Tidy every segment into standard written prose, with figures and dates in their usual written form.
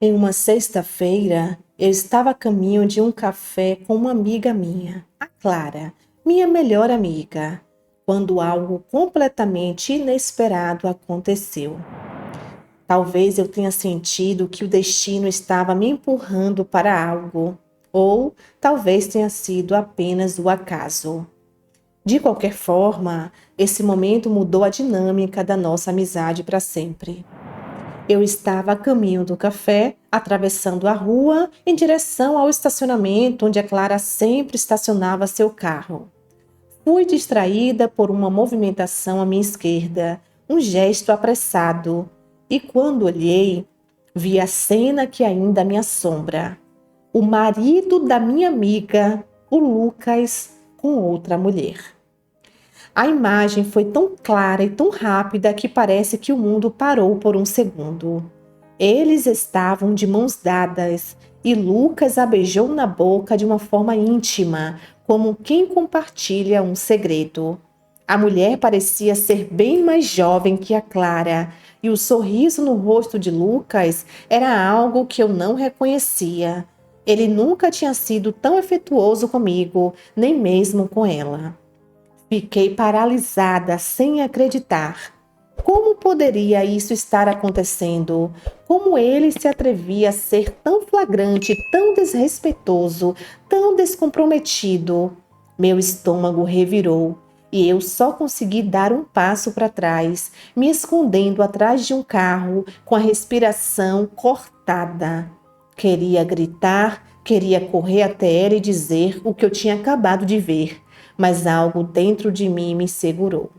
Em uma sexta-feira, eu estava a caminho de um café com uma amiga minha, a Clara, minha melhor amiga, quando algo completamente inesperado aconteceu. Talvez eu tenha sentido que o destino estava me empurrando para algo, ou talvez tenha sido apenas o acaso. De qualquer forma, esse momento mudou a dinâmica da nossa amizade para sempre. Eu estava a caminho do café, atravessando a rua em direção ao estacionamento onde a Clara sempre estacionava seu carro. Fui distraída por uma movimentação à minha esquerda, um gesto apressado, e quando olhei, vi a cena que ainda me assombra. O marido da minha amiga, o Lucas, com outra mulher. A imagem foi tão clara e tão rápida que parece que o mundo parou por um segundo. Eles estavam de mãos dadas e Lucas a beijou na boca de uma forma íntima, como quem compartilha um segredo. A mulher parecia ser bem mais jovem que a Clara, e o sorriso no rosto de Lucas era algo que eu não reconhecia. Ele nunca tinha sido tão afetuoso comigo, nem mesmo com ela. Fiquei paralisada, sem acreditar. Como poderia isso estar acontecendo? Como ele se atrevia a ser tão flagrante, tão desrespeitoso, tão descomprometido? Meu estômago revirou e eu só consegui dar um passo para trás, me escondendo atrás de um carro com a respiração cortada. Queria gritar, queria correr até ela e dizer o que eu tinha acabado de ver, mas algo dentro de mim me segurou.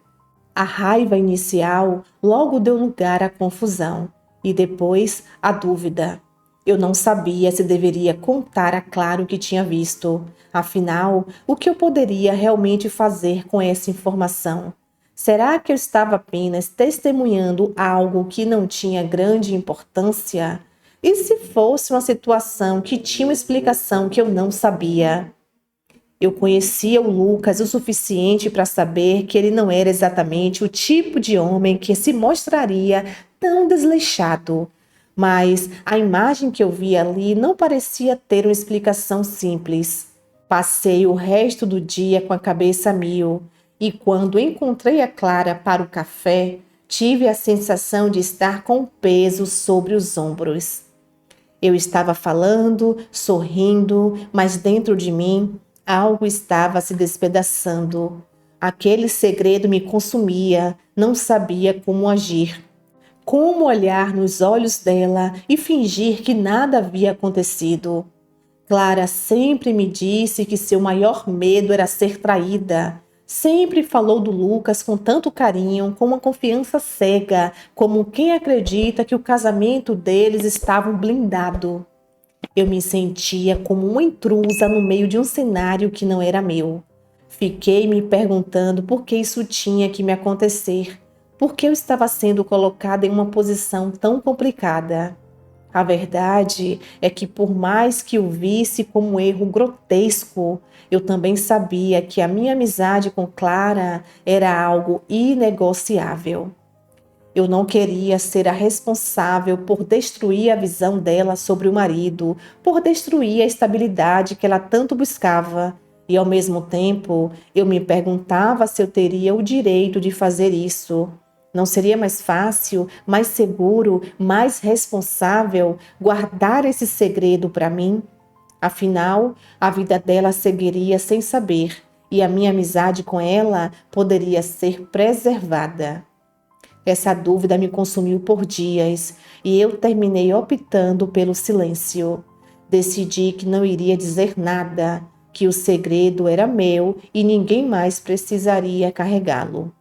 A raiva inicial logo deu lugar à confusão e depois à dúvida. Eu não sabia se deveria contar a Clara o que tinha visto. Afinal, o que eu poderia realmente fazer com essa informação? Será que eu estava apenas testemunhando algo que não tinha grande importância? E se fosse uma situação que tinha uma explicação que eu não sabia? Eu conhecia o Lucas o suficiente para saber que ele não era exatamente o tipo de homem que se mostraria tão desleixado. Mas a imagem que eu vi ali não parecia ter uma explicação simples. Passei o resto do dia com a cabeça a mil, e quando encontrei a Clara para o café, tive a sensação de estar com peso sobre os ombros. Eu estava falando, sorrindo, mas dentro de mim algo estava se despedaçando. Aquele segredo me consumia, não sabia como agir. Como olhar nos olhos dela e fingir que nada havia acontecido. Clara sempre me disse que seu maior medo era ser traída. Sempre falou do Lucas com tanto carinho, com uma confiança cega, como quem acredita que o casamento deles estava blindado. Eu me sentia como uma intrusa no meio de um cenário que não era meu. Fiquei me perguntando por que isso tinha que me acontecer, por que eu estava sendo colocada em uma posição tão complicada. A verdade é que, por mais que o visse como um erro grotesco, eu também sabia que a minha amizade com Clara era algo inegociável. Eu não queria ser a responsável por destruir a visão dela sobre o marido, por destruir a estabilidade que ela tanto buscava. E, ao mesmo tempo, eu me perguntava se eu teria o direito de fazer isso. Não seria mais fácil, mais seguro, mais responsável guardar esse segredo para mim? Afinal, a vida dela seguiria sem saber, e a minha amizade com ela poderia ser preservada. Essa dúvida me consumiu por dias e eu terminei optando pelo silêncio. Decidi que não iria dizer nada, que o segredo era meu e ninguém mais precisaria carregá-lo.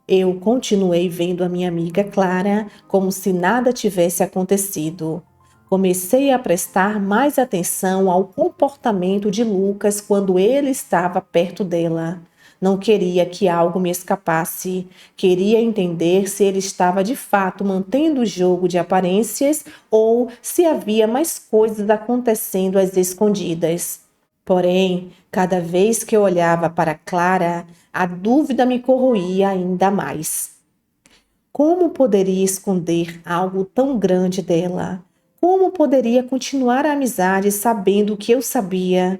Eu continuei vendo a minha amiga Clara como se nada tivesse acontecido. Comecei a prestar mais atenção ao comportamento de Lucas quando ele estava perto dela. Não queria que algo me escapasse. Queria entender se ele estava de fato mantendo o jogo de aparências ou se havia mais coisas acontecendo às escondidas. Porém, cada vez que eu olhava para Clara, a dúvida me corroía ainda mais. Como poderia esconder algo tão grande dela? Como poderia continuar a amizade sabendo o que eu sabia?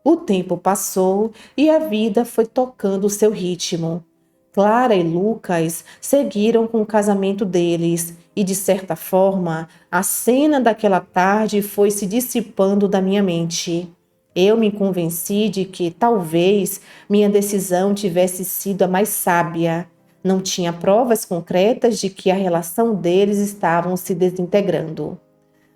O tempo passou e a vida foi tocando o seu ritmo. Clara e Lucas seguiram com o casamento deles e, de certa forma, a cena daquela tarde foi se dissipando da minha mente. Eu me convenci de que talvez minha decisão tivesse sido a mais sábia. Não tinha provas concretas de que a relação deles estava se desintegrando.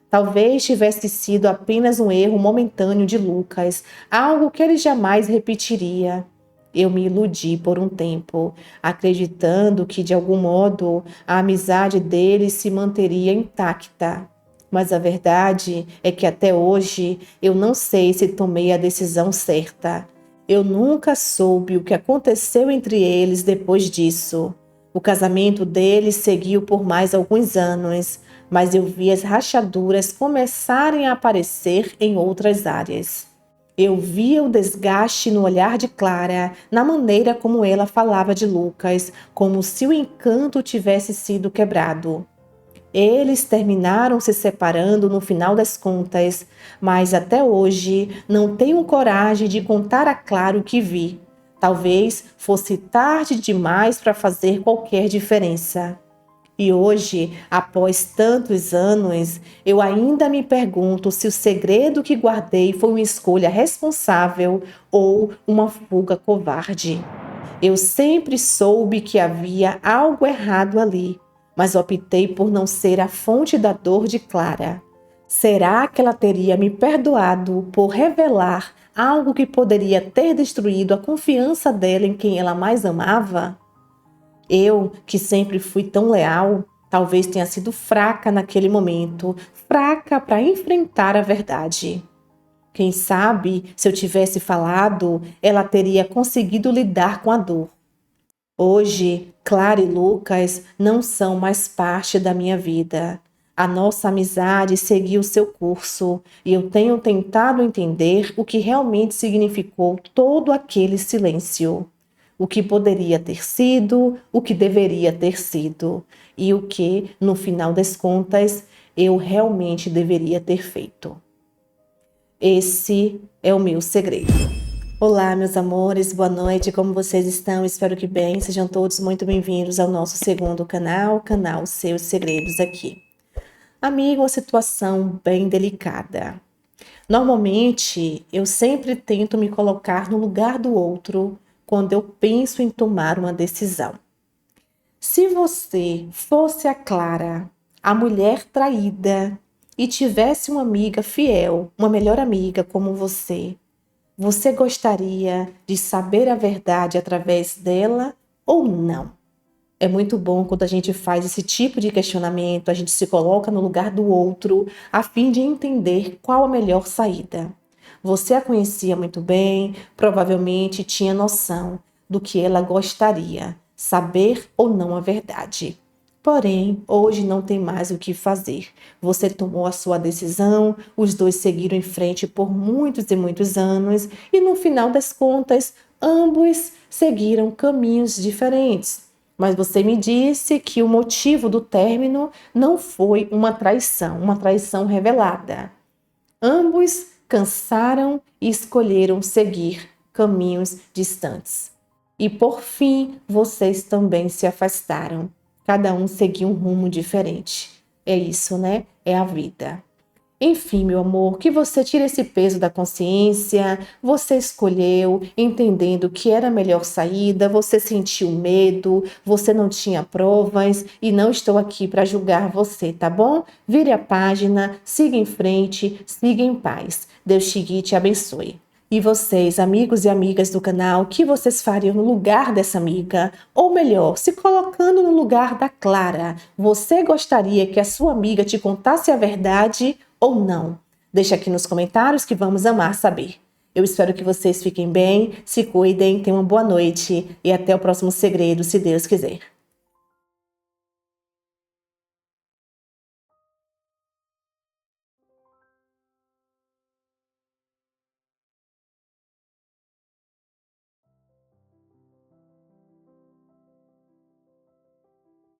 Talvez tivesse sido apenas um erro momentâneo de Lucas, algo que ele jamais repetiria. Eu me iludi por um tempo, acreditando que de algum modo a amizade deles se manteria intacta. Mas a verdade é que até hoje eu não sei se tomei a decisão certa. Eu nunca soube o que aconteceu entre eles depois disso. O casamento deles seguiu por mais alguns anos, mas eu vi as rachaduras começarem a aparecer em outras áreas. Eu via o desgaste no olhar de Clara, na maneira como ela falava de Lucas, como se o encanto tivesse sido quebrado. Eles terminaram se separando no final das contas, mas até hoje não tenho coragem de contar a Clara o que vi. Talvez fosse tarde demais para fazer qualquer diferença. E hoje, após tantos anos, eu ainda me pergunto se o segredo que guardei foi uma escolha responsável ou uma fuga covarde. Eu sempre soube que havia algo errado ali, mas optei por não ser a fonte da dor de Clara. Será que ela teria me perdoado por revelar algo que poderia ter destruído a confiança dela em quem ela mais amava? Eu, que sempre fui tão leal, talvez tenha sido fraca naquele momento, fraca para enfrentar a verdade. Quem sabe, se eu tivesse falado, ela teria conseguido lidar com a dor. Hoje, Clara e Lucas não são mais parte da minha vida. A nossa amizade seguiu seu curso e eu tenho tentado entender o que realmente significou todo aquele silêncio. O que poderia ter sido, o que deveria ter sido e o que, no final das contas, eu realmente deveria ter feito. Esse é o meu segredo. Olá, meus amores, boa noite, como vocês estão? Espero que bem, sejam todos muito bem-vindos ao nosso segundo canal, canal Seus Segredos aqui. Amigo, uma situação bem delicada. Normalmente, eu sempre tento me colocar no lugar do outro quando eu penso em tomar uma decisão. Se você fosse a Clara, a mulher traída, e tivesse uma amiga fiel, uma melhor amiga como você gostaria de saber a verdade através dela ou não? É muito bom quando a gente faz esse tipo de questionamento, a gente se coloca no lugar do outro a fim de entender qual a melhor saída. Você a conhecia muito bem, provavelmente tinha noção do que ela gostaria, saber ou não a verdade. Porém, hoje não tem mais o que fazer. Você tomou a sua decisão, os dois seguiram em frente por muitos e muitos anos e no final das contas, ambos seguiram caminhos diferentes. Mas você me disse que o motivo do término não foi uma traição revelada. Ambos cansaram e escolheram seguir caminhos distantes. E por fim, vocês também se afastaram. Cada um seguiu um rumo diferente. É isso, né? É a vida. Enfim, meu amor, que você tire esse peso da consciência. Você escolheu, entendendo que era a melhor saída, você sentiu medo, você não tinha provas e não estou aqui para julgar você, tá bom? Vire a página, siga em frente, siga em paz. Deus te guie e te abençoe. E vocês, amigos e amigas do canal, o que vocês fariam no lugar dessa amiga? Ou melhor, se colocando no lugar da Clara, você gostaria que a sua amiga te contasse a verdade ou não? Deixa aqui nos comentários que vamos amar saber. Eu espero que vocês fiquem bem, se cuidem, tenham uma boa noite e até o próximo segredo, se Deus quiser.